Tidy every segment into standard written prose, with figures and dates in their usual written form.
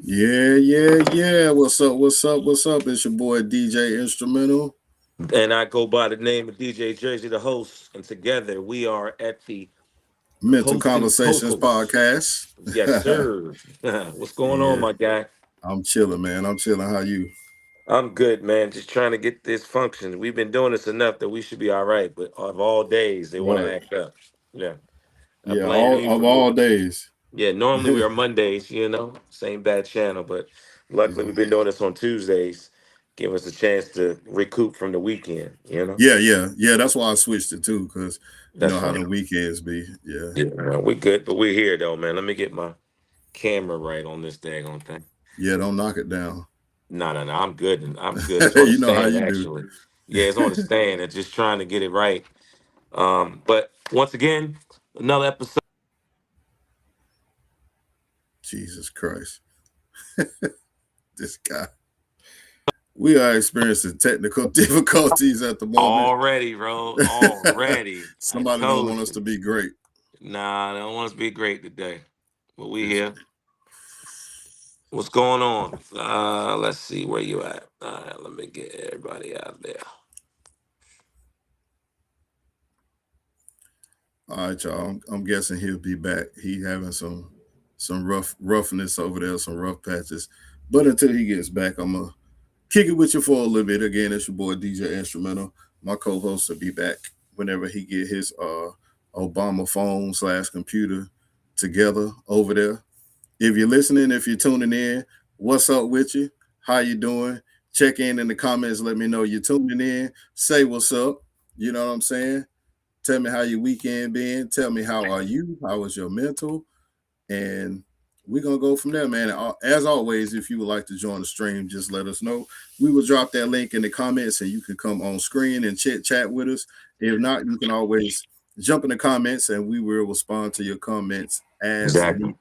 Yeah. What's up? What's up? What's up? It's your boy DJ Instrumental. And I go by the name of DJ Jersey, the host, and together we are at the Mental hosting Conversations co-host. podcast. Yes, sir. What's going on, Yeah, my guy? I'm chilling, man. I'm chilling. How you? I'm good, man. Just trying to get this function. We've been doing this enough that we should be all right. But of all days, they want to Right. act up. Yeah, I Yeah, blame all me of for. all days. Yeah, normally we are Mondays. Same bad channel, but luckily we've been doing this on Tuesdays. Give us a chance to recoup from the weekend. Yeah. That's why I switched it too, because you know That's how fine. the weekends be. Yeah. Yeah, man, we good, but we're here though, man. Let me get my camera right on this daggone thing. Yeah, don't knock it down. No. I'm good. I'm good. It's on the You know how stand, you do. actually. Yeah, it's on the stand and just trying to get it right. But once again, another episode. Jesus Christ. This guy. We are experiencing technical difficulties at the moment. Already, bro. Already. I Somebody don't want told us you. to be great. Nah, I don't want us to be great today. But we here. What's going on? Let's see where you at. All right, let me get everybody out there. All right, y'all. I'm guessing he'll be back. He having some roughness over there, some rough patches. But until he gets back, I'm gonna kick it with you for a little bit. Again, it's your boy DJ Instrumental. My co-host will be back whenever he get his Obama phone slash computer together over there. If you're listening, if you're tuning in, what's up with you? How you doing? Check in the comments. Let me know you're tuning in. Say what's up. You know what I'm saying? Tell me how your weekend been. Tell me how are you? How was your mental? And we're gonna go from there, man. As always, if you would like to join the stream, just let us know. We will drop that link in the comments, and you can come on screen and chat with us. If not, you can always jump in the comments, and we will respond to your comments as Exactly. needed.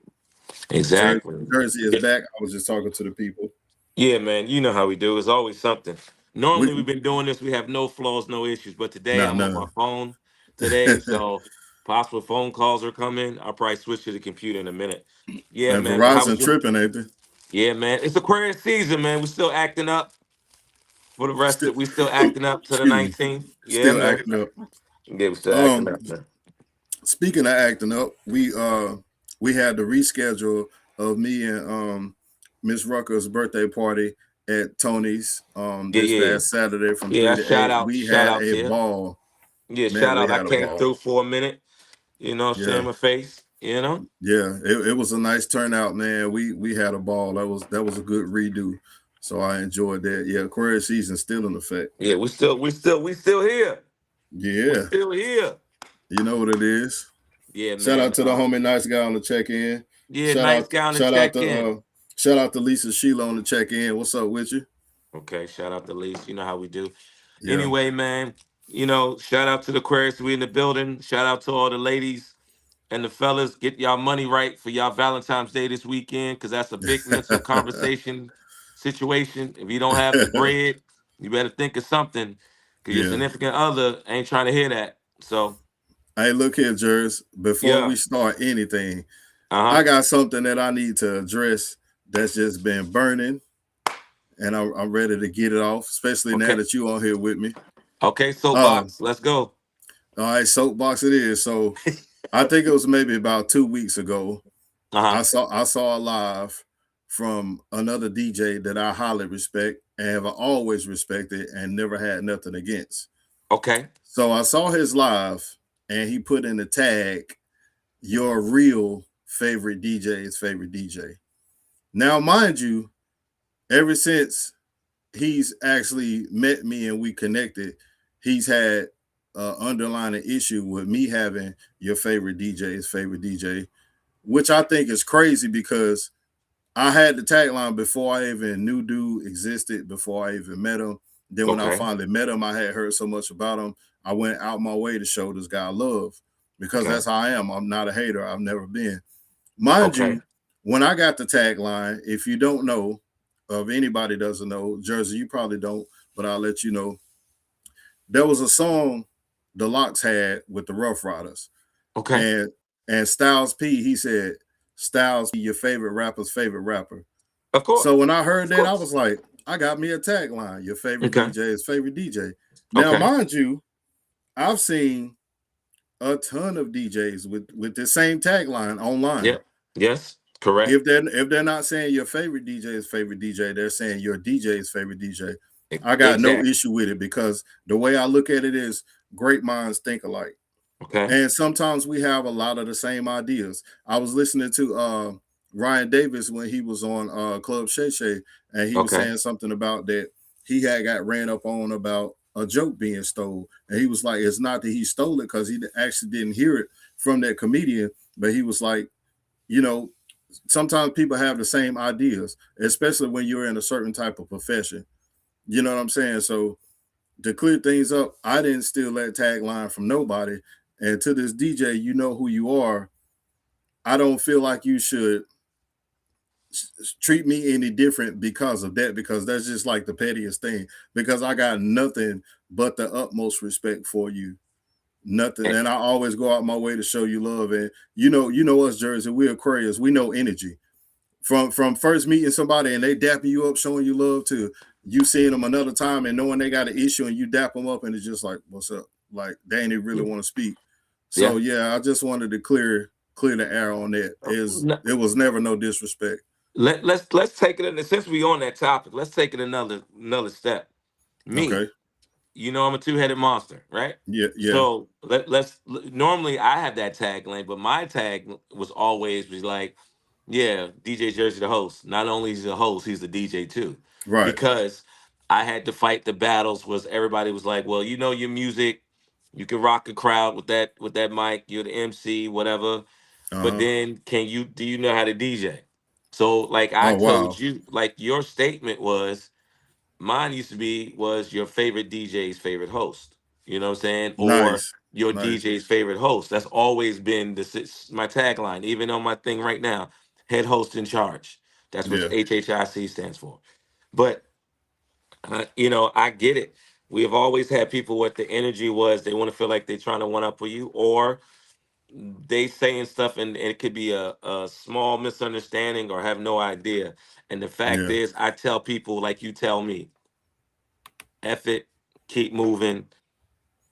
Exactly. Jersey is Yeah, back. I was just talking to the people. yeah, man. You know how we do. It's always something. We Normally we've been doing this. We have no flaws, no issues. But today nah I'm on my none. phone today, so possible phone calls are coming. I'll probably switch to the computer in a minute. Yeah, And man. But how Verizon was your? tripping, ain't they? Yeah, man. It's Aquarius season, man. We still acting up for the rest Still, of. We still acting up to the excuse me, 19th. Yeah, still man. acting up. Yeah, we still acting Um, up, man. Speaking of acting up, we had the reschedule of me and Miss Rucker's birthday party at Tony's Yeah, this yeah, yeah. past Saturday from Yeah, 3 to 8. We shout had out a there. ball. Yeah, Man, shout we out. I had a came ball. through for a minute. Share Yeah. my face. You know. Yeah. It was a nice turnout, man. We had a ball. That was a good redo. So I enjoyed that. Yeah, Aquarius season still in effect. Yeah, we still here. We Yeah. still here. You know what it is. Yeah, Shout out man. to the homie nice guy on the check in. Yeah, Shout nice out guy on the shout out check to in. shout out to Lisa Sheila on the check in. What's up with you? Okay, shout out to Lise. You know how we do. Yeah. Anyway, man. Shout out to the Aquarius. We in the building. Shout out to all the ladies and the fellas. Get y'all money right for y'all Valentine's Day this weekend, because that's a big mental conversation situation. If you don't have the bread, you better think of something, because your Yeah. significant other ain't trying to hear that. So, Hey, look here, Jers. Before yeah. we start anything, Uh I huh. got something that I need to address that's just been burning, and I'm ready to get it off, especially now Okay. that you on here with me. Okay, Um, soapbox. Let's go. all right, soapbox it is. So I think it was maybe about 2 weeks ago. Uh huh. I saw a live from another DJ that I highly respect and have always respected and never had nothing against. Okay. So I saw his live and he put in the tag, your real favorite DJ's favorite DJ. Now, mind you, ever since he's actually met me and we connected, he's had underlying issue with me having your favorite DJ's favorite DJ, which I think is crazy because I had the tagline before I even knew dude existed, before I even met him. Then when I Okay. finally met him, I had heard so much about him. I went out my way to show this guy love because Okay. that's how I am. I'm not a hater. I've never been. Mind Okay. you, when I got the tagline, if you don't know, if anybody doesn't know, Jersey, you probably don't, but I'll let you know. There was a song the Locks had with the Rough Riders, Okay. and Styles P. He said, "Styles P, your favorite rapper's favorite rapper." Of So course. when I heard Of that, I course. was like, I got me a tagline. Your favorite Okay. DJ is favorite DJ. Now, Okay. mind you, I've seen a ton of DJs with the same tagline online. Yep. Yes. Correct. If they're not saying your favorite DJ is favorite DJ, they're saying your DJ's favorite DJ. I got no Exactly. issue with it because the way I look at it is great minds think alike. Okay. And sometimes we have a lot of the same ideas. I was listening to Ryan Davis when he was on Club Shay Shay, and he was Okay. saying something about that he had got ran up on about a joke being stole, and he was like, "It's not that he stole it because he actually didn't hear it from that comedian, but he was like, you know, sometimes people have the same ideas, especially when you're in a certain type of profession. You know what I'm saying? So to clear things up, I didn't steal that tagline from nobody. And to this DJ, you know who you are. I don't feel like you should treat me any different because of that, because that's just like the pettiest thing. Because I got nothing but the utmost respect for you. Nothing. And, And I always go out my way to show you love. And you know us, Jersey, we're Aquarius. We know energy. From first meeting somebody and they dapping you up, showing you love, to you seeing them another time and knowing they got an issue and you dap them up and it's just like, what's up? Like they ain't even really want to speak. yeah. So yeah, I just wanted to clear the air on that. Is N- it was never no disrespect. let's take it in. Since we on that topic, let's take it another step. Me, Okay. you know, I'm a two-headed monster, right? Yeah, yeah. So let's normally I have that tagline, but my tag was always like, yeah, DJ Jersey the host. Not only is he the host, he's the DJ too, Right. because I had to fight the battles. Was everybody was like, well, you know your music, you can rock a crowd with that mic. You're the MC, whatever. But Uh-huh. then, do you know how to DJ? So, like I Oh told wow. you, like your statement was mine used to be was your favorite DJ's favorite host. You know what I'm saying? Or Nice. your Nice. DJ's favorite host. That's always been my tagline, even on my thing right now. Head host in charge. That's what Yeah. HHIC stands for. But you know, I get it. We have always had people what the energy was. They want to feel like they're trying to one up with you, or they saying stuff and it could be a small misunderstanding or have no idea. And the fact Yeah. is, I tell people like you tell me, F it, keep moving.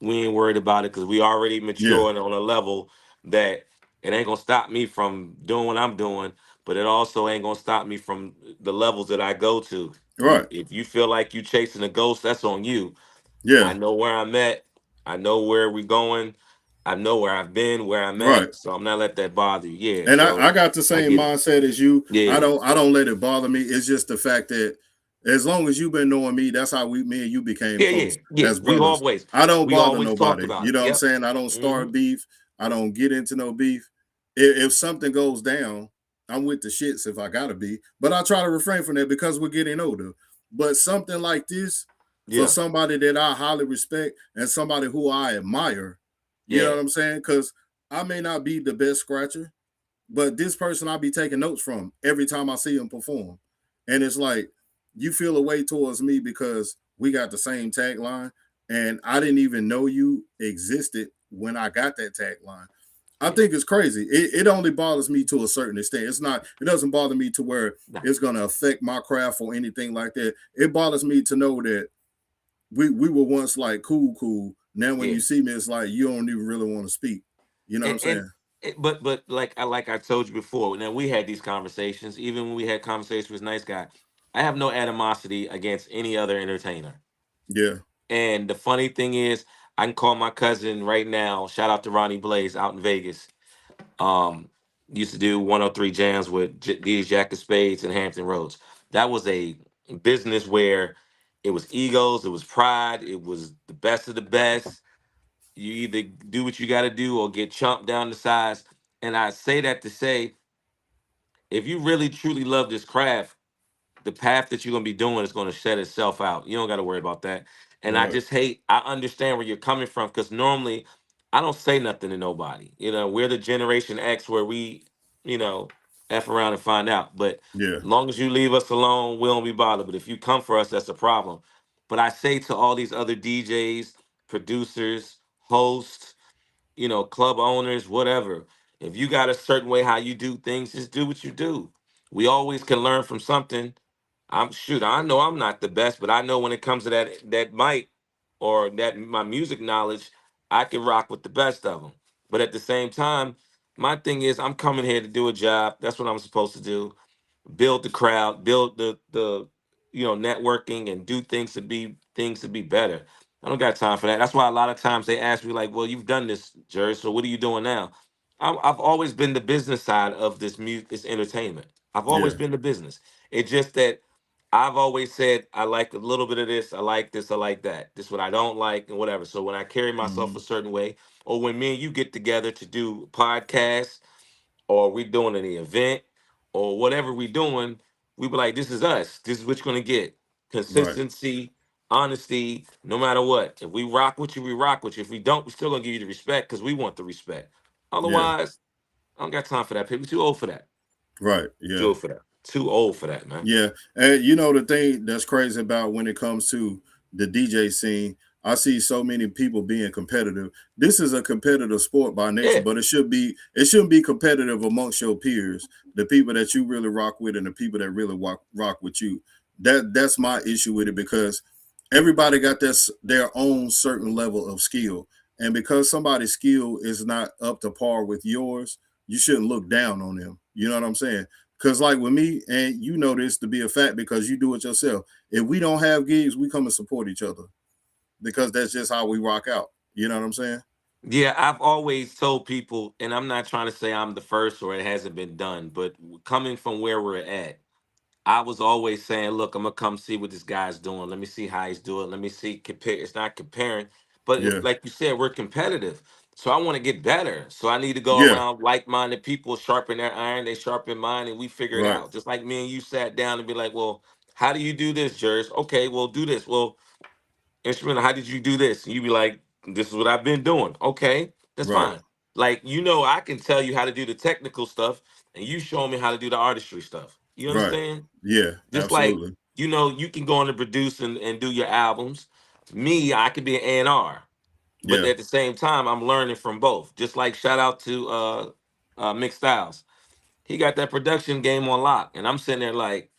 We ain't worried about it because we already Yeah. matured on a level that it ain't gonna stop me from doing what I'm doing, but it also ain't gonna stop me from the levels that I go to. Right. If you feel like you chasing a ghost, that's on you. I Yeah. know where I'm at. I know where we going. I know where I've been, where I'm Right. at. So I'm not let that bother you. Yeah. And So I got the I same get it. mindset as you. Yeah. I don't let it bother me. It's just the fact that as long as you've been knowing me, that's how me and you became Yeah. Yeah. close Yeah. as brothers. I don't We bother always talked nobody. about You it. know what I'm Yep. saying? I don't Hmm. start beef. I don't get into no beef. If something goes down, I'm with the shits if I gotta be. But I try to refrain from that because we're getting older. But something like this, for Yeah. somebody that I highly respect and somebody who I admire, you know Yeah. what I'm saying? Because I may not be the best scratcher, but this person I'll be taking notes from every time I see him perform. And it's like, you feel a way towards me because we got the same tagline. And I didn't even know you existed when I got that tagline. I Yeah. think it's crazy. It only bothers me to a certain extent. It doesn't bother me to where Nah. it's gonna affect my craft or anything like that. It bothers me to know that we were once like cool. Now when Yeah. you see me, it's like you don't even really want to speak. You know what I'm And saying? but like I told you before, now we had these conversations, even when we had conversations with Nice Guy, I have no animosity against any other entertainer. Yeah. And the funny thing is, I can call my cousin right now. Shout out to Ronnie Blaze out in Vegas. Um, used to do 103 jams with these Jack of Spades and Hampton Roads. That was a business where it was egos, it was pride, it was the best of the best. You either do what you got to do or get chumped down the size. And I say that to say, if you really truly love this craft, the path that you're gonna be doing is gonna set itself out. You don't gotta worry about that. And I Right. just hate, I understand where you're coming from because normally I don't say nothing to nobody. You know, we're the generation X where we, you know, F around and find out. But Yeah. long as you leave us alone, we won't be bothered. But if you come for us, that's a problem. But I say to all these other DJs, producers, hosts, club owners, whatever, if you got a certain way how you do things, just do what you do. We always can learn from something. I know I'm not the best, but I know when it comes to that mic or that my music knowledge, I can rock with the best of them. But at the same time, my thing is I'm coming here to do a job. That's what I'm supposed to do. Build the crowd, build the networking and do things to be better. I don't got time for that. That's why a lot of times they ask me like, "Well, you've done this, Jerry. So what are you doing now?" I've always been the business side of this entertainment. I've always Yeah. been the business. It's just that I've always said I like a little bit of this, I like this, I like that. This is what I don't like, and whatever. So when I carry myself Hmm. a certain way, or when me and you get together to do podcasts, or we doing an event, or whatever we doing, we be like, this is us. This is what you're gonna get. Right. Consistency, honesty, no matter what. If we rock with you, we rock with you. If we don't, we still gonna give you the respect because we want the respect. Yeah. Otherwise, I don't got time for that. People too old for that. Right. Too Yeah. old for that. Too old for that, man. Yeah, and the thing that's crazy about when it comes to the DJ scene, I see so many people being competitive. This is a competitive sport by nature, Yeah. but it shouldn't be competitive amongst your peers, the people that you really rock with, and the people that really rock with you. That's my issue with it because everybody got their own certain level of skill, and because somebody's skill is not up to par with yours, you shouldn't look down on them. You know what I'm saying? Because like with me, and you know this to be a fact because you do it yourself. If we don't have gigs, we come and support each other because that's just how we rock out. You know what I'm saying? Yeah, I've always told people, and I'm not trying to say I'm the first or it hasn't been done, but coming from where we're at, I was always saying, look, I'm gonna come see what this guy's doing. Let me see how he's doing. Let me see. Compare. It's not comparing, but Yeah. like you said, we're competitive. So I want to get better. So I need to go Yeah. around like-minded people, sharpen their iron, they sharpen mine, and we figure it Right. out. Just like me and you sat down and be like, well, how do you do this, Jers? Okay, well, do this. Well, instrumental, how did you do this? And you be like, this is what I've been doing. Okay, that's Right. fine. Like, I can tell you how to do the technical stuff, and you show me how to do the artistry stuff. You Right. understand? Yeah. Just like, Absolutely. you can go on and produce and do your albums. Me, I could be an A&R. But Yeah. at the same time, I'm learning from both. Just like shout out to Mixed Styles. He got that production game on lock. And I'm sitting there like,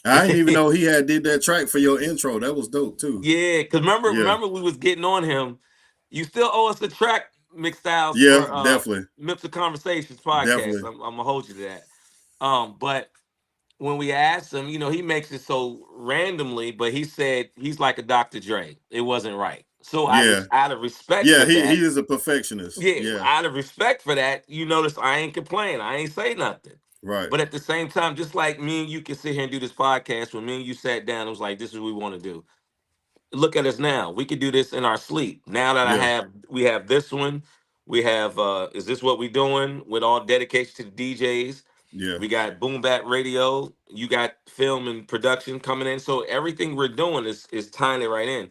I didn't even know he had did that track for your intro. That was dope too. yeah, because remember, Yeah. we was getting on him. You still owe us a track, Mixed Styles, Yeah. for Definitely. Mental Conversations podcast. Definitely. I'm gonna hold you to that. But when we asked him, he makes it so randomly, but he said he's like a Dr. Dre. It wasn't right. So Yeah. out of respect Yeah. for He that, is a perfectionist. yeah, Yeah. out of respect for that, you notice I ain't complain. I ain't say nothing. Right. But at the same time, just like me and you can sit here and do this podcast, when me and you sat down, it was like, this is what we want to do. Look at us now. We could do this in our sleep. Now that Yeah. we have this one, we have is this what we doing with all dedication to the DJs? Yeah. We got boom bat radio. You got film and production coming in. So everything we're doing is tying it right in.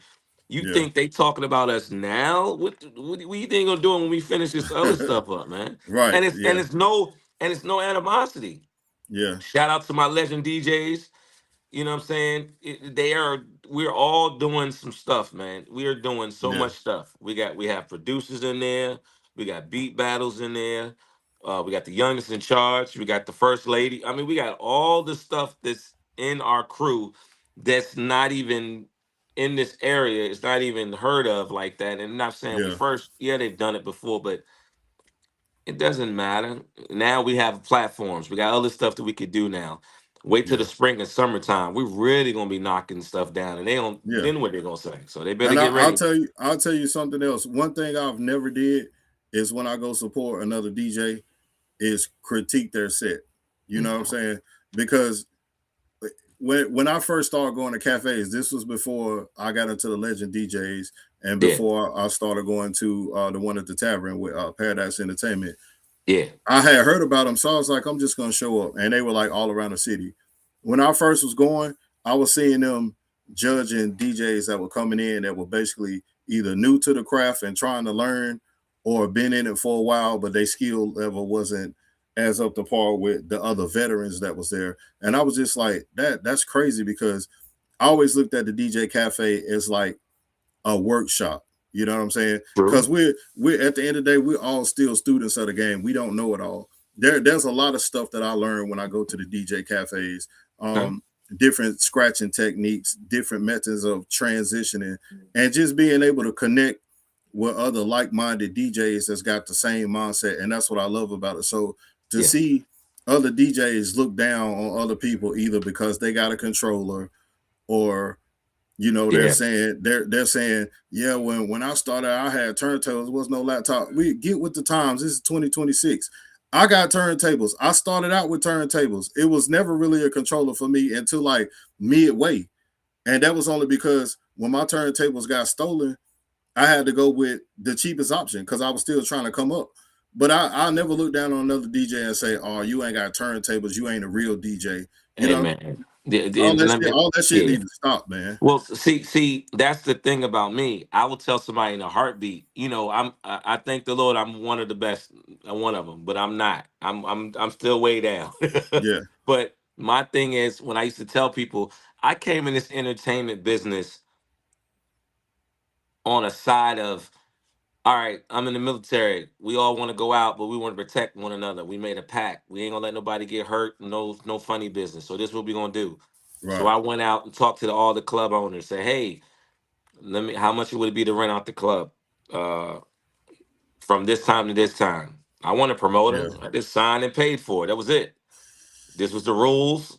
You Yeah. think they talking about us now? What you think gonna do when we finish this other stuff up, man? Right. And it's and Yeah. it's no and it's no animosity. Yeah. Shout out to my legend DJs. You know what I'm saying? We're all doing some stuff, man. We are doing so Yeah. much stuff. We have producers in there. We got beat battles in there. We got the youngest in charge. We got the first lady. I mean, we got all the stuff that's in our crew that's not even in this area. It's not even heard of like that. And I'm not saying we Yeah. first, yeah, they've done it before, but it doesn't matter. Now we have platforms. We got other stuff that we could do now. Wait till the Yeah. spring and summertime. We're really gonna be knocking stuff down, and they don't. Yeah. Then what they're gonna say? So they better And get I'll ready. tell you something else. One thing I've never did is when I go support another DJ is critique their set. You know what I'm saying? Because when I first started going to cafes, this was before I got into the Legend DJs and Yeah, before I started going to the one at the tavern with Paradise Entertainment. yeah, I had heard about them, so I was like, I'm just gonna show up, and they were like all around the city. When I first was going, I was seeing them judging DJs that were coming in that were basically either new to the craft and trying to learn, or been in it for a while, but their skill level wasn't as up to par with the other veterans that was there. And I was just like, that's crazy because I always looked at the DJ cafe as like a workshop. You know what I'm saying? true. Because we're at the end of the day, we're all still students of the game. We don't know it all. there's a lot of stuff that I learned when I go to the DJ cafes. Okay. Um, Different scratching techniques, different methods of transitioning, and just being able to connect with other like-minded DJs that's got the same mindset, and that's what I love about it. So to Yes. see other DJs look down on other people either because they got a controller or they're Yeah. saying they're saying, yeah, when I started, I had turntables, there was no laptop. We get with the times. This is 2026. I got turntables. I started out with turntables. It was never really a controller for me until like midway. And that was only because when my turntables got stolen, I had to go with the cheapest option because I was still trying to come up. But I never look down on another DJ and say, "Oh, you ain't got turntables. You ain't a real DJ." You Hey know, man. And let me, all that shit yeah. needs to stop, man. Well, see, that's the thing about me. I will tell somebody in a heartbeat. I thank the Lord. I'm one of the best, one of them, but I'm not. I'm still way down. Yeah, But my thing is, when I used to tell people, I came in this entertainment business on a side of, all right, I'm in the military. We all want to go out, but we want to protect one another. We made a pact. We ain't gonna let nobody get hurt. No funny business. So this is what we gonna do. So right. I went out and talked to all the club owners. Say, hey, let me. How much would it be to rent out the club uh, from this time to this time? I want a promoter. Yeah, I just signed and paid for it. That was it. This was the rules.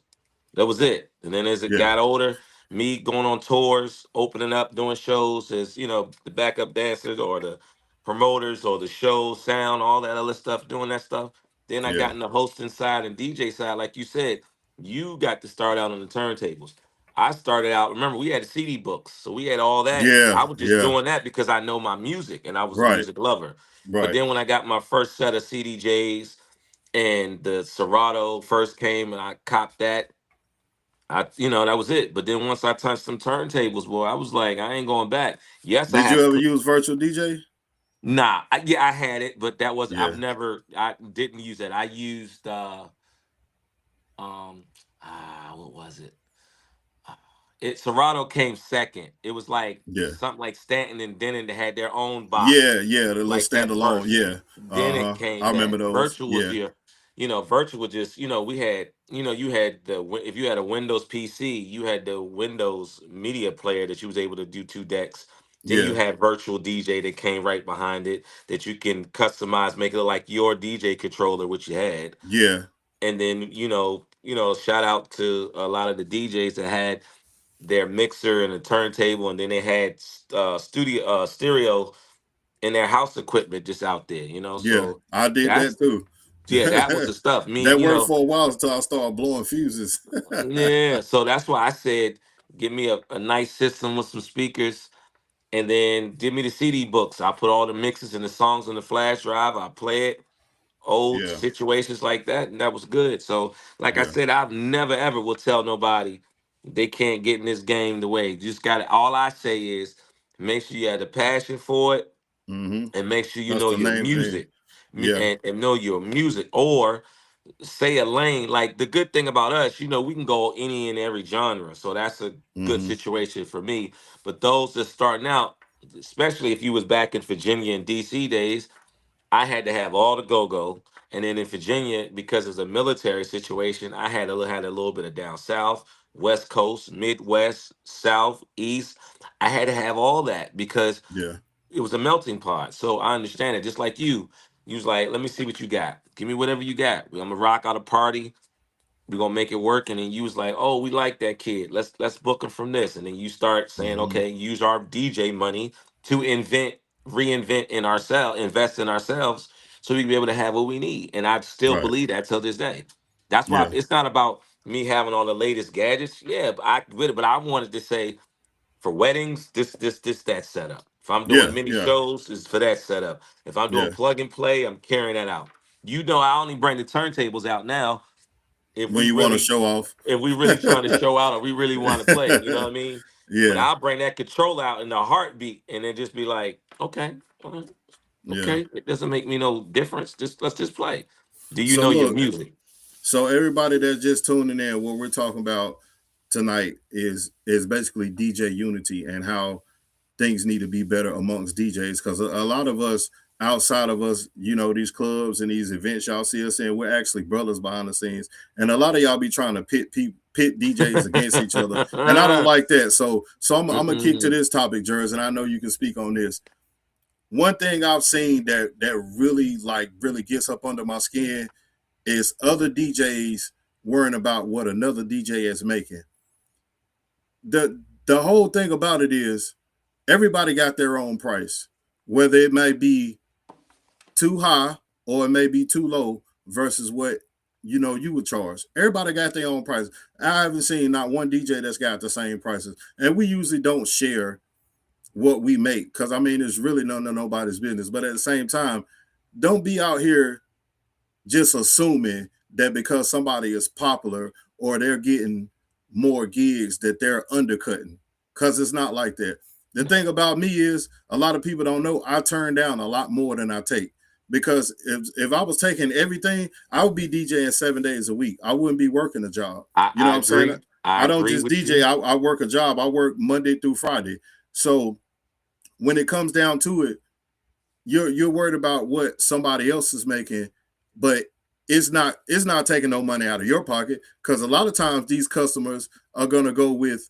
That was it. And then as it yeah, got older, me going on tours, opening up, doing shows as, the backup dancers or the promoters or the show, sound, all that other stuff, doing that stuff. Then I yeah, got in the hosting side and DJ side. Like you said, you got to start out on the turntables. I started out, remember, we had CD books. So we had all that. yeah, I was just yeah. doing that because I know my music and I was a Right, music lover. But right. then when I got my first set of CDJs and the Serato first came and I copped that, that was it. But then once I touched some turntables, boy, I was like, I ain't going back. Yes, I Did you had ever use virtual DJ? nah, yeah, I had it, but Yeah, I didn't use that. I used um what was it? Serato came second. It was like yeah, something like Stanton and Denon that had their own yeah, box, yeah. The little like that standalone. first. Yeah. Then it I came remember that those. virtual was Yeah, your, virtual was just, we had, you had if you had a Windows PC, you had the Windows media player that you was able to do two decks. Then you yeah, had virtual DJ that came right behind it that you can customize, make it look like your DJ controller, which you had. yeah, And then, shout out to a lot of the DJs that had their mixer and a turntable, and then they had stereo in their house equipment just out there. yeah. So I did that that's too. yeah, that was the stuff. Me, That worked for a while until I started blowing fuses. yeah. So that's why I said, give me a nice system with some speakers, and then give me the CD books. I put all the mixes and the songs on the flash drive. I play it. Old Yeah, situations like that, and that was good. So, like I yeah. said, I've never ever will tell nobody they can't get in this game the way. You just got to. All I say is make sure you have the passion for it, Mm-hmm. and make sure you That's know the your name thing. music, Yeah. and know your music, or say a lane. Like the good thing about us, we can go any and every genre, so that's a good Mm-hmm. situation for me. But those that starting out, especially if you was back in Virginia and DC days, I had to have all the go-go. And then in Virginia, because it's a military situation, I had a little bit of down south, west coast, midwest, south, east. I had to have all that because Yeah. it was a melting pot. So I understand it. Just like you was like, let me see what you got. Give me whatever you got. I'm gonna rock out a party. We're gonna make it work. And then you was like, oh, we like that kid. Let's book him from this. And then you start saying, Mm-hmm. okay, use our DJ money to reinvent in ourselves, invest in ourselves, so we can be able to have what we need. And I still Right. believe that till this day. That's why Yeah. it's not about me having all the latest gadgets. Yeah, but I wanted to say for weddings, that setup. If I'm doing Yeah. mini Yeah. shows, it's for that setup. If I'm doing Yeah. plug and play, I'm carrying that out. I only bring the turntables out now if When we you want to really show off. trying to show out or we really want to play. You know what I mean? But Yeah. I'll bring that control out in the heartbeat and then just be like, okay, okay, Yeah. okay. It doesn't make me no difference. Let's just play. Do you So know your look, music? so everybody that's just tuning in, what we're talking about tonight is basically DJ unity and how things need to be better amongst DJs because a lot of us outside of us, these clubs and these events y'all see us in, we're actually brothers behind the scenes. And a lot of y'all be trying to pit DJs against each other, and I don't like that. So I'm gonna kick to this topic, JERZ, and I know you can speak on this. One thing I've seen that really gets up under my skin is other DJs worrying about what another DJ is making. The whole thing about it is everybody got their own price, whether it may be too high or it may be too low versus what you would charge. Everybody got their own prices. I haven't seen not one DJ that's got the same prices, and we usually don't share what we make because I mean it's really none of nobody's business. But at the same time, don't be out here just assuming that because somebody is popular or they're getting more gigs that they're undercutting, because it's not like that. The thing about me is a lot of people don't know I turn down a lot more than I take, because if I was taking everything, I would be DJing 7 days a week. I wouldn't be working a job. You know I what I'm saying? agree. I I don't agree just with DJ. you. I work a job. I work Monday through Friday. So when it comes down to it, you're worried about what somebody else is making, but it's not taking no money out of your pocket, because a lot of times these customers are gonna go with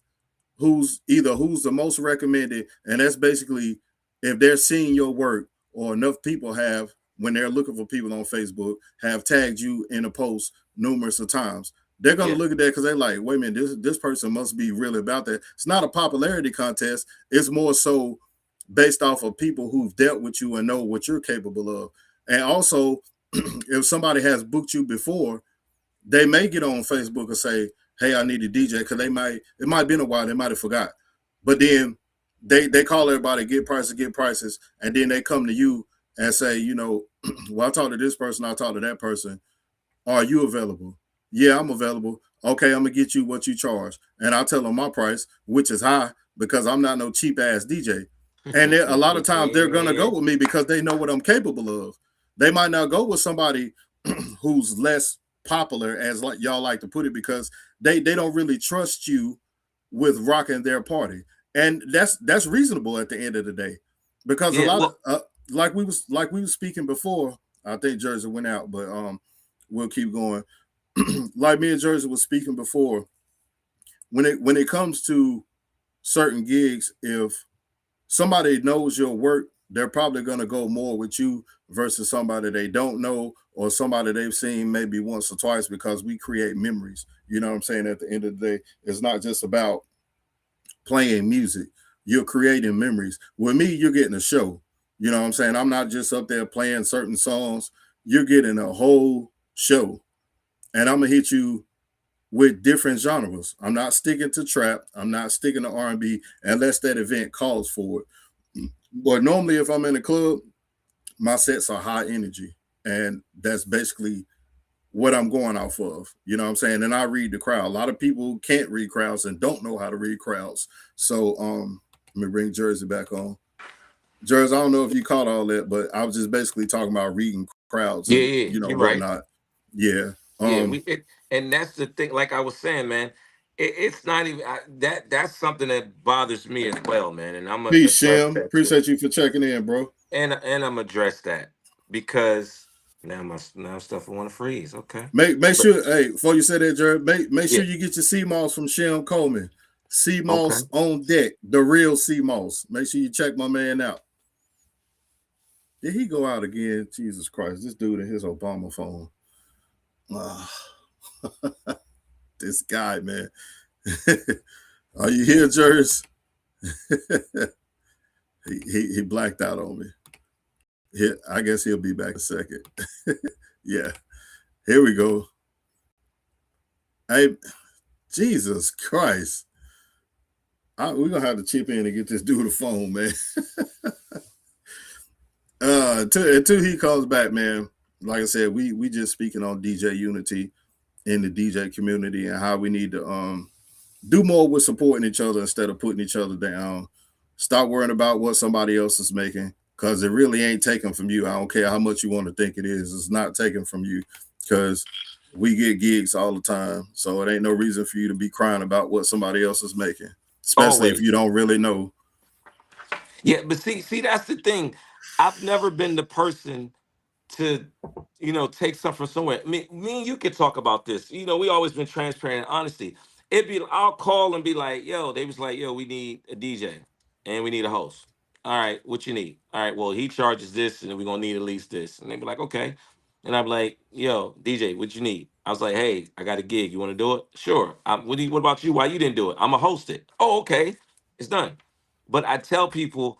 who's the most recommended, and that's basically if they're seeing your work or enough people have, when they're looking for people on Facebook, have tagged you in a post numerous of times. They're gonna Yeah. look at that because they're like, wait a minute, this person must be really about that. It's not a popularity contest. It's more so based off of people who've dealt with you and know what you're capable of. And also, if somebody has booked you before, they may get on Facebook and say, "Hey, I need a DJ," because it might have been a while, they might have forgot. But then they call everybody, get prices, and then they come to you and say, well, I talked to this person, I talked to that person. Are you available? Yeah, I'm available. Okay, I'm gonna get you what you charge, and I'll tell them my price, which is high because I'm not no cheap ass DJ. And a lot of times they're gonna go with me because they know what I'm capable of. They might not go with somebody who's less popular, as like y'all like to put it, because they don't really trust you with rocking their party, and that's reasonable at the end of the day, because a Yeah. lot of Well, like we was speaking before. I think Jersey went out, but we'll keep going. Like me and Jersey was speaking before, when it comes to certain gigs, if somebody knows your work, they're probably going to go more with you versus somebody they don't know or somebody they've seen maybe once or twice, because we create memories. You know what I'm saying? At the end of the day, it's not just about playing music. You're creating memories. With me, you're getting a show. You know what I'm saying? I'm not just up there playing certain songs. You're getting a whole show. And I'm going to hit you with different genres. I'm not sticking to trap. I'm not sticking to R&B unless that event calls for it. But normally, if I'm in a club, my sets are high energy, and that's basically what I'm going off of. You know what I'm saying? And I read the crowd. A lot of people can't read crowds and don't know how to read crowds. So let me bring Jersey back on. Jersey, I don't know if you caught all that, but I was just basically talking about reading crowds yeah, and yeah, you're right. whatnot. Yeah. Yeah, and that's the thing. Like I was saying, man, it's not even that's something that bothers me as well, man. And I'm gonna Peace, address Shem. that too. Appreciate you for checking in, bro. And I'm gonna address that because now stuff I want to freeze. Okay, Make but sure, hey, before you say that, Jared, make yeah, sure you get your sea moss from Shem Coleman. Sea okay. moss on deck, the real sea moss. Make sure you check my man out. Did he go out again? Jesus Christ, this dude in his Obama phone. Ah, this guy, man. Are you here, Jers? he blacked out on me. I guess he'll be back in a second. Yeah, here we go. Hey, Jesus Christ. We're gonna have to chip in and get this dude a phone, man. Until he comes back, man. Like I said, we just speaking on DJ unity in the DJ community and how we need to do more with supporting each other instead of putting each other down. Stop worrying about what somebody else is making, because it really ain't taken from you. I don't care how much you want to think it is. It's not taken from you, because we get gigs all the time. So it ain't no reason for you to be crying about what somebody else is making, especially if you Always. don't really know. Yeah, but see, that's the thing. I've never been the person to, take stuff from somewhere. Me and you could talk about this. We always been transparent and honesty. I'll call and be like, yo, they was like, yo, we need a DJ and we need a host. All right, what you need? All right, well, he charges this and we're gonna need at least this. And they be like, okay. And I'm like, yo, DJ, what you need? I was like, hey, I got a gig. You wanna do it? Sure. What about you? Why you didn't do it? I'm gonna host it. Oh, okay. It's done. But I tell people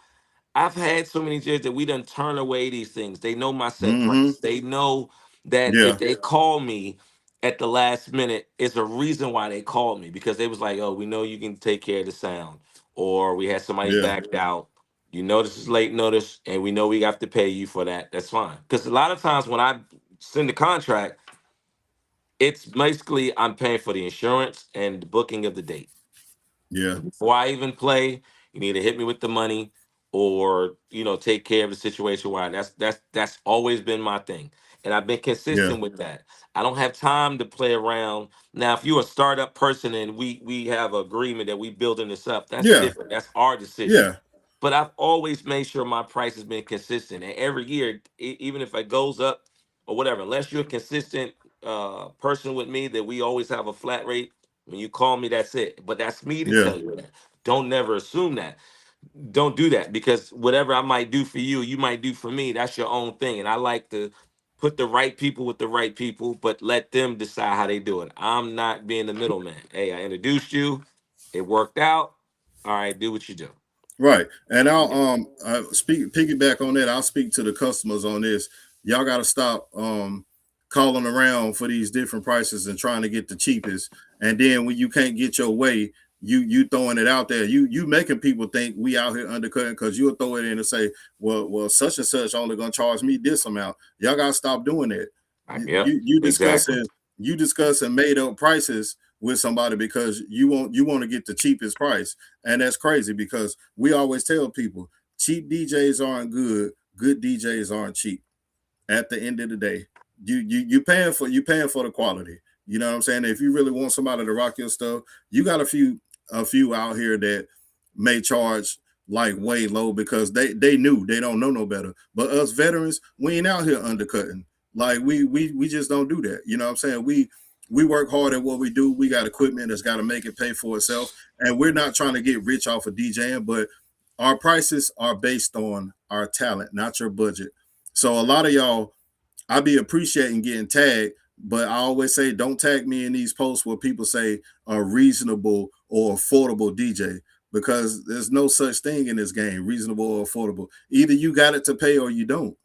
I've had so many judges that we done turn away these things. They know my set Hmm. price. They know that if Yeah, they call me at the last minute, it's a reason why they called me because they was like, "Oh, we know you can take care of the sound," or "We had somebody yeah, backed out. You know this is late notice, and we know we have to pay you for that. That's fine." Because a lot of times when I send the contract, it's basically I'm paying for the insurance and the booking of the date. yeah, Before I even play, you need to hit me with the money or take care of the situation. Why that's always been my thing. And I've been yeah, consistent with that. I don't have time to play around. Now, if you're a startup person and we have agreement that we building this up, that's yeah, different. That's our decision. yeah, But I've always made sure my price has been consistent. And every year, even if it goes up or whatever, unless you're a consistent person with me, that we always have a flat rate. When you call me, that's it. But that's me to yeah. tell you that. Don't never assume that. Don't do that because whatever I might do for you, you might do for me. That's your own thing. And I like to put the right people with the right people, but let them decide how they do it. I'm not being the middleman. Hey, I introduced you. It worked out. All right, do what you do. Right. And I'll Yeah. speak piggyback on that. I'll speak to the customers on this. Y'all gotta stop calling around for these different prices and trying to get the cheapest. And then when you can't get your way, you throwing it out there. You making people think we out here undercutting because you'll throw it in and say, well, such and such only gonna charge me this amount. Y'all gotta stop doing that. You Yep. you, you Exactly. discussing you discussing made up prices with somebody because you want to get the cheapest price. And that's crazy because we always tell people cheap DJs aren't good, good DJs aren't cheap. At the end of the day, you paying for the quality. You know what I'm saying? If you really want somebody to rock your stuff, you got a few out here that may charge like way low because they knew they don't know no better. But us veterans, we ain't out here undercutting. Like we just don't do that. You know what I'm saying? We work hard at what we do. We got equipment that's got to make it pay for itself, and we're not trying to get rich off of DJing, but our prices are based on our talent, not your budget. So a lot of y'all, I be appreciating getting tagged, but I always say don't tag me in these posts where people say a reasonable or affordable DJ because there's no such thing in this game, reasonable or affordable. Either you got it to pay or you don't.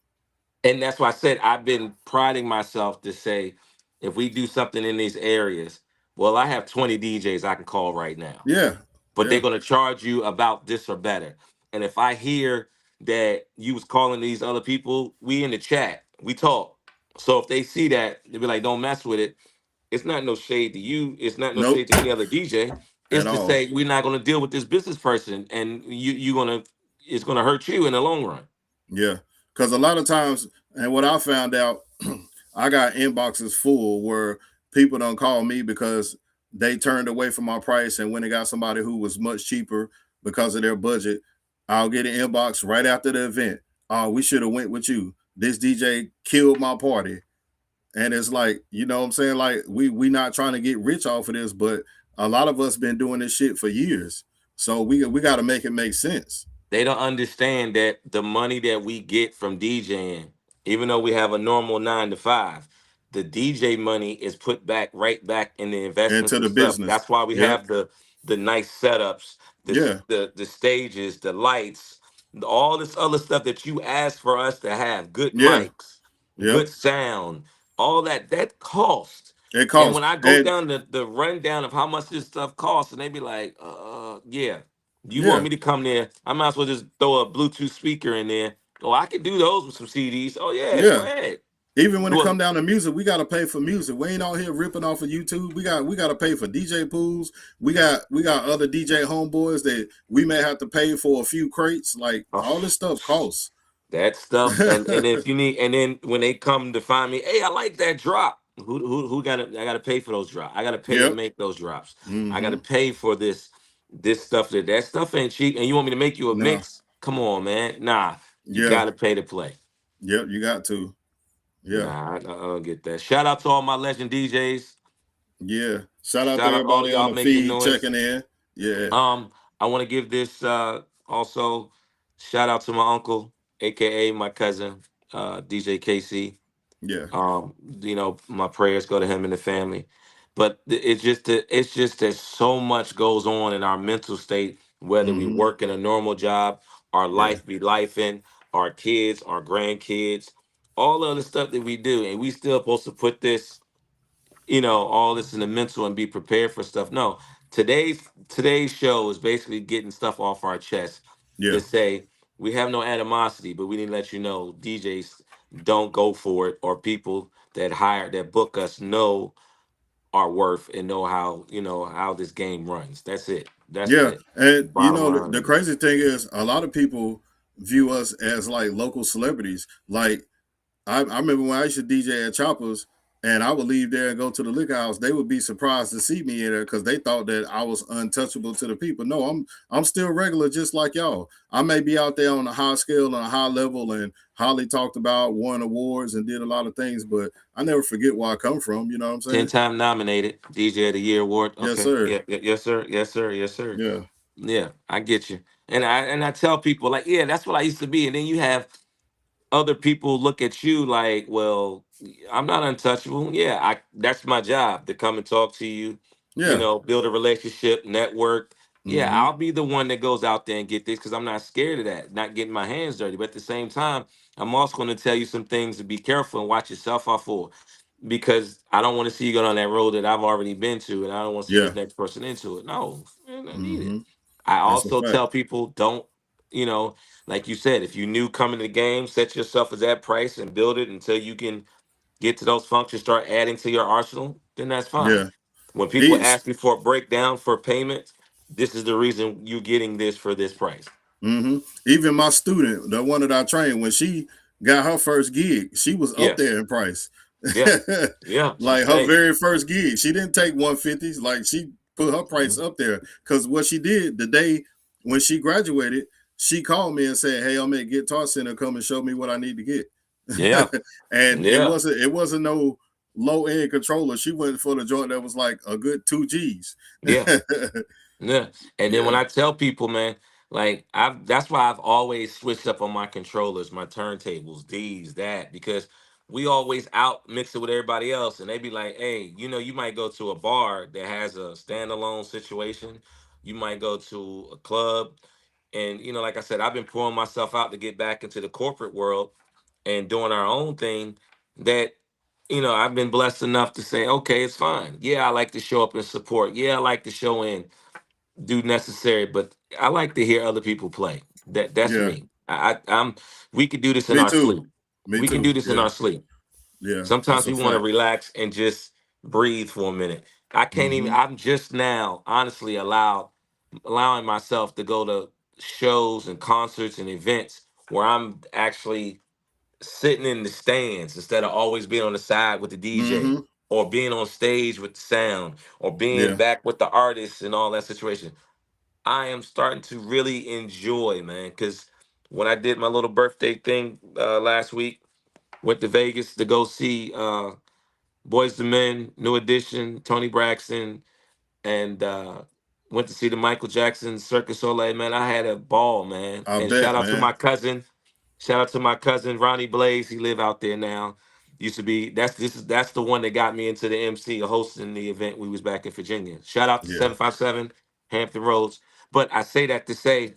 And that's why I said I've been priding myself to say if we do something in these areas, well, I have 20 DJs I can call right now, Yeah, but they're yeah, going to charge you about this or better. And if I hear that you was calling these other people, we in the chat, we talk. So if they see that, they'll be like, don't mess with it. It's not no shade to you. It's not no nope, shade to any other DJ. It's at to all. say we're not going to deal with this business person, and you gonna it's going to hurt you in the long run. Yeah, because a lot of times, and what I found out, I got inboxes full where people don't call me because they turned away from my price, and when they got somebody who was much cheaper because of their budget, I'll get an inbox right after the event. Oh, we should have went with you. This DJ killed my party, and it's like, you know what I'm saying? Like we not trying to get rich off of this, but a lot of us been doing this shit for years, so we got to make it make sense. They don't understand that the money that we get from DJing, even though we have a normal 9 to 5, the DJ money is put back right back in the investments Into and the stuff. business. That's why we Yep. have the nice setups, Yeah. the stages, the lights, all this other stuff that you asked for us to have. Good Yeah. mics, Yep. good sound, all that cost. It And costs. when I go And down the rundown of how much this stuff costs, and they be like, yeah. You want yeah. me to come there? I might as well just throw a Bluetooth speaker in there. Oh, I could do those with some CDs. Oh yeah, go Yeah. ahead. Even when it Well, come down to music, we gotta pay for music. We ain't out here ripping off of YouTube. We gotta pay for DJ pools. We got other DJ homeboys that we may have to pay for a few crates. Like all oh, this stuff costs. that stuff, and if you need, and then when they come to find me, hey, I like that drop. Who got to? I got to pay for those drops. I got to pay to Yep. make those drops. I got to Mm-hmm. pay for this stuff. That stuff ain't cheap. And you want me to make you a No. mix? Come on, man. Nah, You Yeah. got to pay to play. Yep. You got to. Yeah. Nah, I don't get that. Shout out to all my legend DJs. Yeah. Shout out to Shout out all of everybody on y'all the making feed noise. checking in. Yeah. Um, I want to give this also shout out to my uncle, aka my cousin, DJ KC. Yeah. Um, my prayers go to him and the family. But it's just that so much goes on in our mental state, whether we Mm-hmm. work in a normal job, our Yeah. life be life in, our kids, our grandkids, all the other stuff that we do, and we still supposed to put this, all this in the mental and be prepared for stuff. No, today's show is basically getting stuff off our chest Yeah. to say we have no animosity, but we need to let you know DJs don't go for it, or people that book us know our worth and know how this game runs. That's it. That's Yeah. the And bottom the line. crazy thing is a lot of people view us as like local celebrities. Like I remember when I used to DJ at Choppers and I would leave there and go to the liquor house, they would be surprised to see me in there because they thought that I was untouchable to the people. No, I'm still regular just like y'all. I may be out there on a high scale and a high level, and Holly talked about, won awards and did a lot of things, but I never forget where I come from. You know what I'm saying? 10-time nominated DJ of the Year award. Yes, Okay. sir. Yeah, yes, sir. Yes, sir. Yes, sir. Yeah. Yeah, I get you. And I tell people like, yeah, that's what I used to be. And then you have other people look at you like, well, I'm not untouchable. Yeah, I that's my job to come and talk to you, Yeah. build a relationship, network. Yeah, Mm-hmm. I'll be the one that goes out there and get this because I'm not scared of that, not getting my hands dirty. But at the same time, I'm also going to tell you some things to be careful and watch yourself out for, because I don't want to see you go down that road that I've already been to, and I don't want to see Yeah. this next person into it. No, man, I need it. Mm-hmm. I That's a also fact. tell people don't, you know, like you said, if you knew coming to the game, set yourself as that price and build it until you can get to those functions, start adding to your arsenal, then that's fine. Yeah. When people Each. ask me for a breakdown for payment, this is the reason you're getting this for this price. Mm-hmm. Even my student, the one that I trained, when she got her first gig, she was up Yeah, there in price. yeah, yeah. Like her Hey, very first gig, she didn't take 150s. Like she put her price up there because what she did the day when she graduated, she called me and said, "Hey, I'm at Guitar Center. Come and show me what I need to get." yeah, And yeah, it wasn't no low end controller. She went for the joint that was like a good 2 Gs. yeah. Yeah. And then when Yeah, I tell people, man, like I've that's why I've always switched up on my controllers, my turntables, these, that, because we always out mix it with everybody else. And they be like, hey, you might go to a bar that has a standalone situation. You might go to a club. And like I said, I've been pouring myself out to get back into the corporate world and doing our own thing that I've been blessed enough to say, okay, it's fine. Yeah, I like to show up and support. Yeah, I like to show in, do necessary, but I like to hear other people play. That's yeah. me. I'm we could do this in Me our too. sleep. Me We can do too. this in Yeah, our sleep. yeah. That's Sometimes a we want to fact. relax and just breathe for a minute. I can't even Mm-hmm. I'm just now honestly allowing myself to go to shows and concerts and events where I'm actually sitting in the stands instead of always being on the side with the DJ, Mm-hmm. or being on stage with the sound, or being Yeah. back with the artists and all that situation. I am starting to really enjoy, man, because when I did my little birthday thing last week, went to Vegas to go see Boys the Men, New Edition, Tony Braxton, and went to see the Michael Jackson Circus Soleil. Man, I had a ball, man. I And bet, man. shout out to my cousin Ronnie Blaze. He live out there now. Used to be that's the one that got me into the MC hosting the event. We was back in Virginia. Shout out to Yeah. 757 Hampton Roads. But I say that to say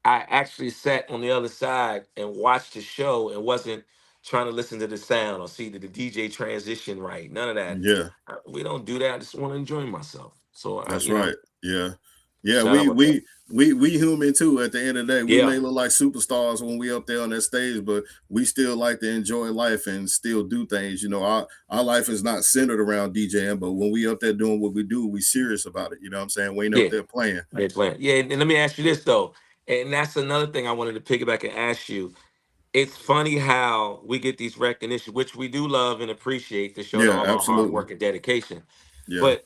I actually sat on the other side and watched the show and wasn't trying to listen to the sound or see the DJ transition right. None of that. Yeah. We don't do that. I just want to enjoy myself. So That's right. Yeah. Yeah, shout out with that. we human too at the end of the day. We Yeah, may look like superstars when we up there on that stage, but we still like to enjoy life and still do things. Our life is not centered around DJing, but when we up there doing what we do, we serious about it. You know what I'm saying? We ain't up yeah, there playing. they playing. Yeah, and let me ask you this though, and that's another thing I wanted to piggyback and ask you. It's funny how we get these recognition, which we do love and appreciate, to show to Yeah, all our hard absolutely. work and dedication. Yeah. But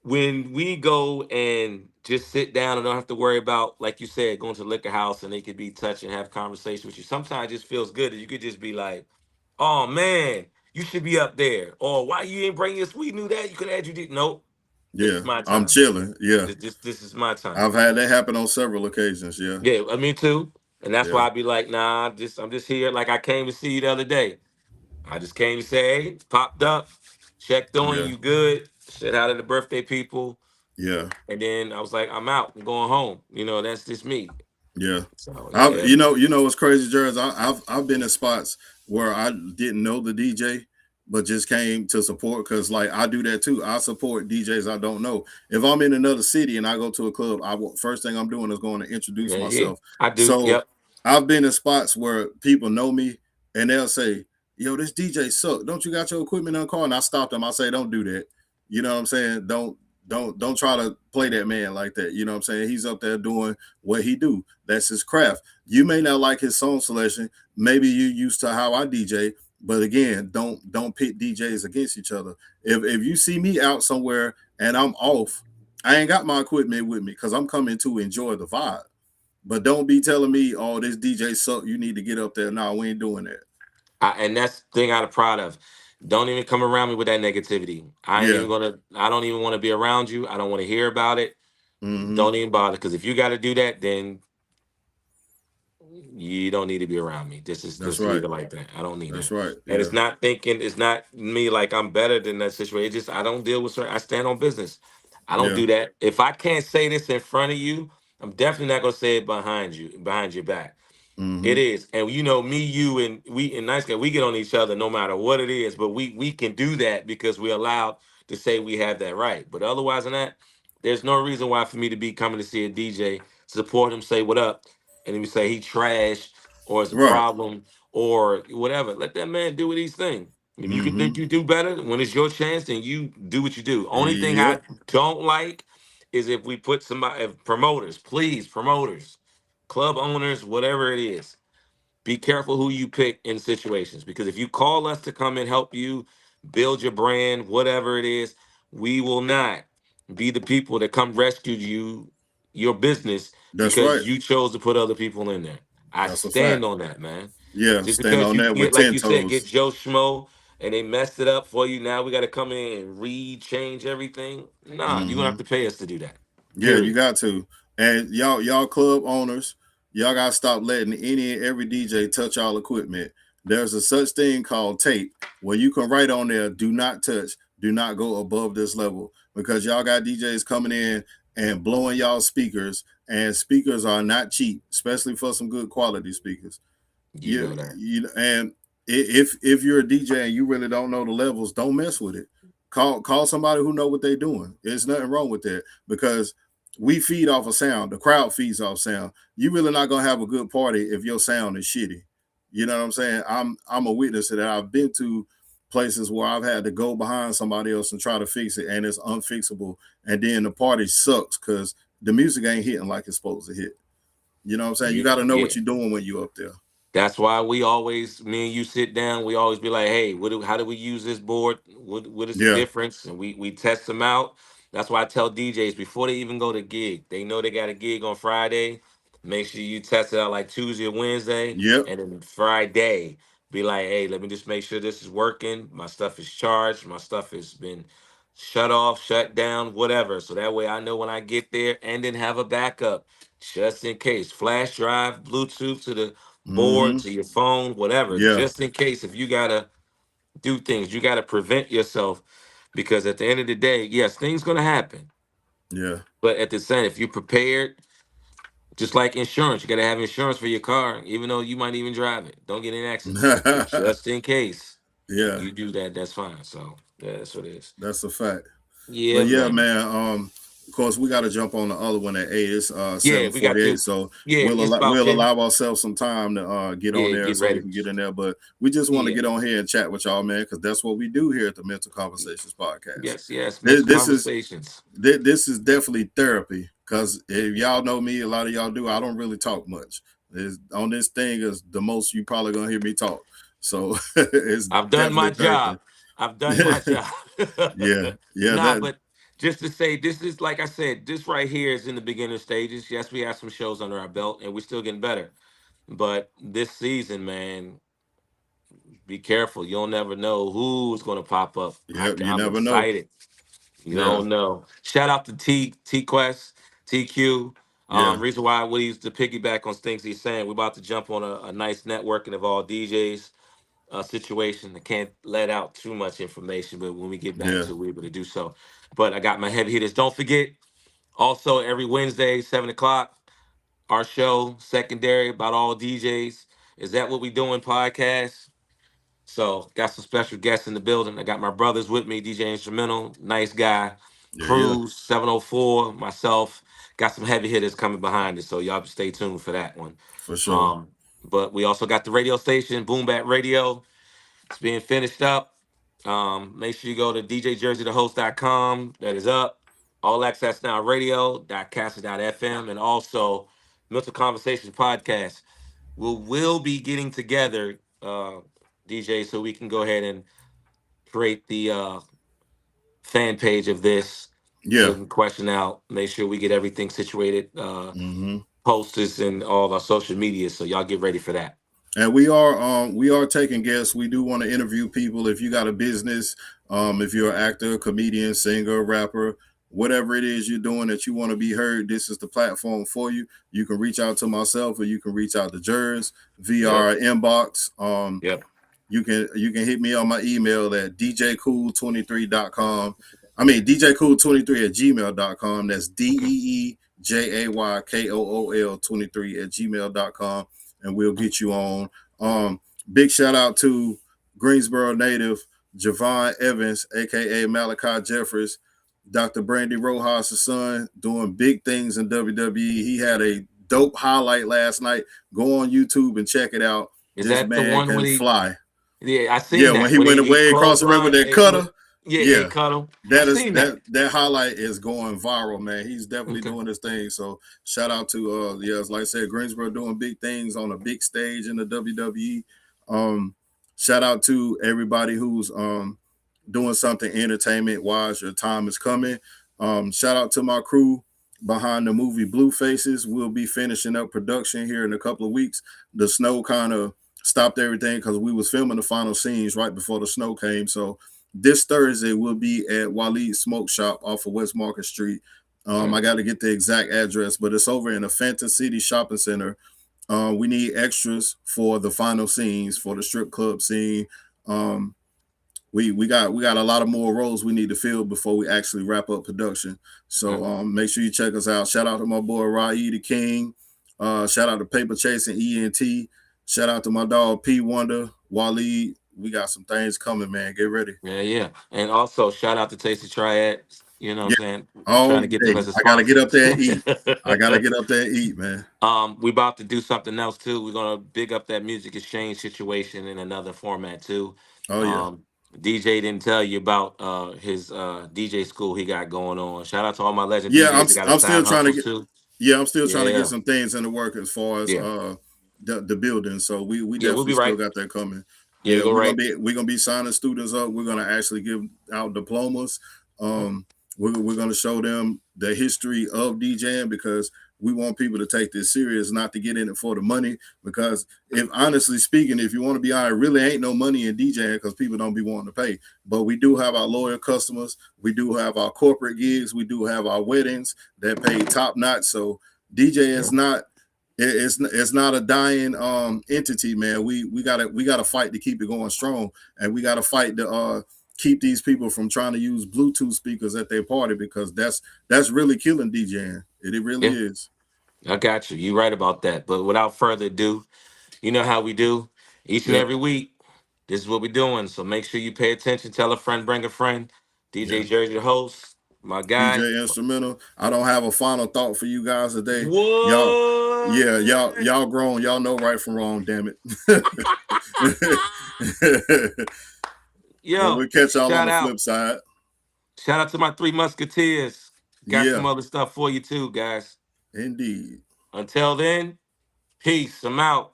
when we go and just sit down and don't have to worry about, like you said, going to the liquor house and they could be touch and have conversation with you. Sometimes it just feels good that you could just be like, "Oh man, you should be up there," or "Why you ain't bring us? We knew that you could add you did." Nope, this Yeah, is my I'm time. chilling. Yeah, This is my time. I've had that happen on several occasions. Yeah, Yeah, me too. And that's yeah, why I be like, nah, I'm just here. Like I came to see you the other day. I just came to say, hey, popped up, checked on yeah, you, good. Said hi to the birthday people, yeah. and then I was like, I'm out. I'm going home. That's just me. Yeah, So I've yeah, you know what's crazy, Jerz? I've been in spots where I didn't know the DJ, but just came to support because like I do that too. I support DJs I don't know. If I'm in another city and I go to a club, first thing I'm doing is going to introduce yeah, myself. I do. So Yep. I've been in spots where people know me and they'll say, "Yo, this DJ suck. Don't you got your equipment on car?" And I stop them. I say, "Don't do that." You know what I'm saying? Don't try to play that man like that. You know what I'm saying? He's up there doing what he do. That's his craft. You may not like his song selection. Maybe you used to how I DJ, but again, don't pit DJs against each other. If you see me out somewhere and I'm off, I ain't got my equipment with me because I'm coming to enjoy the vibe. But don't be telling me, oh, this DJ suck. You need to get up there. No, we ain't doing that. And that's the thing I'm proud of. Don't even come around me with that negativity. I ain't Yeah. even gonna. I don't even want to be around you. I don't want to hear about it. Mm-hmm. Don't even bother. Because if you got to do that, then you don't need to be around me. This is That's just leave right. it like that. I don't need That's that. right. And Yeah. it's not thinking, it's not me like I'm better than that situation. It's just I don't deal with certain, I stand on business. I don't Yeah. do that. If I can't say this in front of you, I'm definitely not gonna say it behind your back. It Mm-hmm. is. And me, you, and we and Nice Guy, we get on each other no matter what it is, but we can do that because we're allowed to say we have that right. But otherwise than that, there's no reason why for me to be coming to see a DJ, support him, say what up, and then we say he trash or it's a Right. problem or whatever. Let that man do what he's thing. If you can Mm-hmm. think you do better when it's your chance, then you do what you do. Only thing I Yep. don't like is if we put somebody, if promoters, please, promoters, club owners, whatever it is, be careful who you pick in situations because if you call us to come and help you build your brand, whatever it is, we will not be the people that come rescue you, your business, That's right. because you chose to put other people in there. I That's a fact. stand on that, man. Yeah. Just Stand because on you that with get, like 10 you said, get toes. Joe Schmo and they messed it up for you, now we got to come in and change everything. Nah, you're gonna Mm-hmm. have to pay us to do that. Yeah, you Period. got to. And y'all club owners, y'all gotta stop letting any and every DJ touch y'all equipment. There's a such thing called tape where you can write on there, do not touch, do not go above this level. Because y'all got DJs coming in and blowing y'all speakers, and speakers are not cheap, especially for some good quality speakers. You you know that. you and if you're a DJ and you really don't know the levels, don't mess with it. Call somebody who know what they're doing. There's nothing wrong with that because we feed off of sound. The crowd feeds off sound. You really not gonna have a good party if your sound is shitty. You know what I'm saying? I'm a witness to that. I've been to places where I've had to go behind somebody else and try to fix it, and it's unfixable. And then the party sucks because the music ain't hitting like it's supposed to hit. You know what I'm saying? You got to know Yeah. what you're doing when you up there. That's why we always, me and you sit down. We always be like, "Hey, how do we use this board? What is the Yeah. difference?" And we test them out. That's why I tell DJs before they even go to gig, they know they got a gig on Friday. Make sure you test it out like Tuesday or Wednesday, Yep. and then Friday, be like, "Hey, let me just make sure this is working. My stuff is charged. My stuff has been shut off, shut down, whatever." So that way I know when I get there, and then have a backup just in case. Flash drive, Bluetooth to the board, Mm-hmm. to your phone, whatever, Yeah. just in case if you gotta do things, you gotta prevent yourself because at the end of the day, yes, things gonna happen. Yeah. But at the same, if you're prepared, just like insurance, you gotta have insurance for your car, even though you might even drive it. Don't get in accidents. But just in case Yeah. you do that, that's fine. So yeah, that's what it is. That's a fact. Yeah, But yeah, man. man. Of course, we got to jump on the other one at 8. It's Yeah, we got 7:48. to. So Yeah, it's about we'll 10. allow ourselves some time to get on Yeah, there get so we ready. can get in there. But we just want to Yeah. get on here and chat with y'all, man, because that's what we do here at the Mental Conversations podcast. Yes, yes. This, Mental this is conversations. this is definitely therapy because if y'all know me, a lot of y'all do. I don't really talk much. On this thing is the most you probably gonna hear me talk. So it's I've done my definitely therapy. job. I've done my job. Yeah, yeah. Nah, That but just to say, this is like I said, this right here is in the beginner stages. Yes, we have some shows under our belt, and we're still getting better. But this season, man, be careful. You'll never know who's going to pop up. Yep, you I'm never know. excited. You Yeah, don't know. Shout out to T Quest, TQ. yeah, Reason why what he's to piggyback on things he's saying, we're about to jump on a nice networking of all DJs situation. I can't let out too much information, but when we get back yeah, to it, we're able to do so. But I got my heavy hitters. Don't forget, also every Wednesday, 7 o'clock, our show, secondary about all DJs. Is that what we doing podcast? So got some special guests in the building. I got my brothers with me, DJ Instrumental, nice guy. yeah, yeah, Cruz, 704, myself. Got some heavy hitters coming behind us, so y'all stay tuned for that one. for sure. Um, but we also got the radio station, Boom Bat Radio. It's being finished up. Make sure you go to djjerseythehost.com. That is up. All Access Now Radio.caster.fm and also Mental Conversations Podcast. We'll be getting together, DJ, so we can go ahead and create the fan page of this, so Yeah. we can question out, make sure we get everything situated, Hmm. posters and all of our social media. So y'all get ready for that. And we are taking guests. We do want to interview people. If you got a business, if you're an actor, comedian, singer, rapper, whatever it is you're doing that you want to be heard, this is the platform for you. You can reach out to myself or you can reach out to JERZ via Yep. our inbox. Yep. You can hit me on my email at djcool23.com. I mean djcool23 at gmail.com. That's Okay. DEEJAYKOOL 23 at gmail.com, and we'll get you on. Big shout out to Greensboro native Javon Evans, aka Malachi Jeffers, Dr. Brandy Rojas' son, doing big things in WWE. He had a dope highlight last night. Go on YouTube and check it out. Is This that the man one when can he? fly. Yeah, I Yeah, seen when that he when went he away across the river with clothesline. that cutter. Yeah, he Yeah, cut him. I that is seen that. that highlight is going viral, man. He's definitely Okay. doing his thing. So shout out to like I said, Greensboro doing big things on a big stage in the WWE. Um, Shout out to everybody who's doing something entertainment wise. Your time is coming. Shout out to my crew behind the movie Blue Faces. We'll be finishing up production here in a couple of weeks. The snow kind of stopped everything because we was filming the final scenes right before the snow came. So this Thursday we'll be at Waleed Smoke Shop off of West Market Street. Okay. I got to get the exact address, but it's over in the Fanta City Shopping Center. We need extras for the final scenes for the strip club scene. Um, we got a lot of more roles we need to fill before we actually wrap up production. Okay. So make sure you check us out. Shout out to my boy Rae the King. Shout out to Paper Chasing ENT. Shout out to my dog P Wonder Waleed. We got some things coming, man. Get ready. Yeah, yeah. And also shout out to Tasty Triad. You know what I'm Yeah, saying? all Trying to get them day. as a I gotta get sponsor. up there and eat. I gotta get up there and eat, man. We about to do something else too. We're gonna big up that music exchange situation in another format too. Oh yeah. Um, DJ didn't tell you about his DJ school he got going on. Shout out to all my legend Yeah, DJs that got a I'm still side trying to hustles get. too. Yeah, I'm still trying to get Yeah, some things in the work as far as yeah, the building. So we yeah. We'll definitely be still right. got that coming. Yeah, we Yeah, go right. we're gonna be signing students up. We're gonna actually give out diplomas. Um, we're gonna show them the history of DJing because we want people to take this serious, not to get in it for the money. Because if honestly speaking, if you want to be honest, really ain't no money in DJing because people don't be wanting to pay. But we do have our loyal customers. We do have our corporate gigs. We do have our weddings that pay top notch. So DJ Yeah, is not it's not a dying entity, man. We gotta fight to keep it going strong, and we gotta fight to keep these people from trying to use Bluetooth speakers at their party because that's really killing DJing. It really yeah. is. I got you. You right about that. But without further ado, you know how we do each and Yep. every week. This is what we're doing. So make sure you pay attention. Tell a friend, bring a friend. DJ Yeah. Jersey, the host, my guy. DJ Instrumental. I don't have a final thought for you guys today. Y'all, yeah, What? y'all grown. Y'all know right from wrong. Damn it. But we'll Yo, catch y'all on the flip side. shout out to my three musketeers. Got some Yeah, other stuff for you too, guys. indeed. Until then, peace. I'm out.